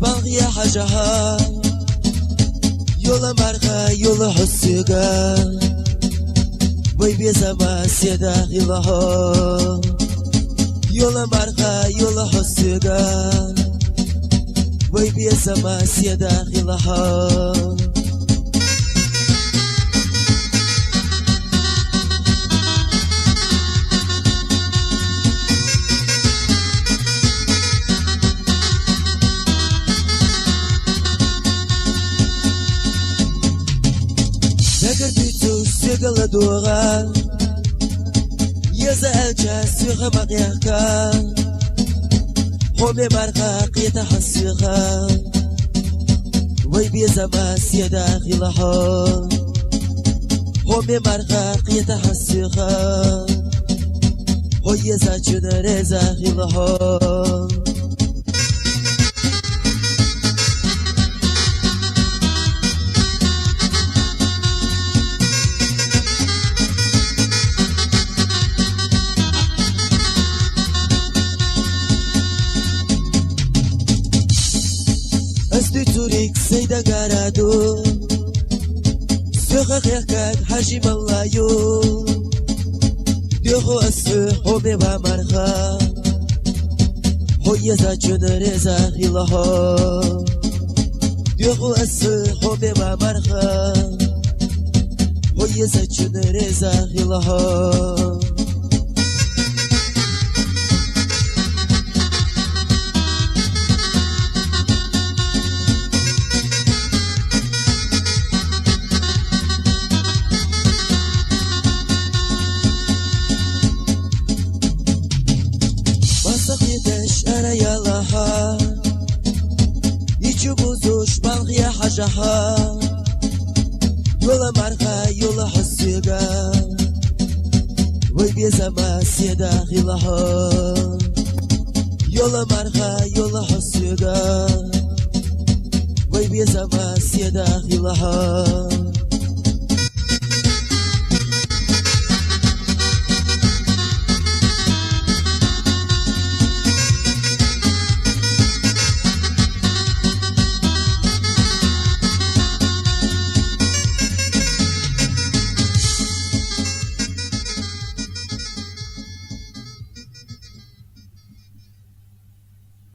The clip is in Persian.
باغي حاجها يولا مرغا يولا حسيقا ويبيزا ما سيدا غيلها يولا مرغا يولا حسيقا ويبيزا ما سيدا غيلها سيقل دوغا يزال جاسوغ مغيقا حومي مرغا قيتا حسيغا ويبيزا ما سيدا غيلها حومي مرغا قيتا حسيغا ويزا جنريزا غيلها أسدي توريك سيدا قارادو سوغا غيركاد حجم الله يو ديوغو أسو حومي ومرغا هو يزا جنريزا غيلها ديوغو أسو حومي ومرغا هو يزا جنريزا غيلها أنا يالها يجوزوش بالغي حاجها يولا مرغا يولا حسيقا ويبيزا ما سيدا غيلها يولا مرغا يولا حسيقا ويبيزا ما سيدا غيلها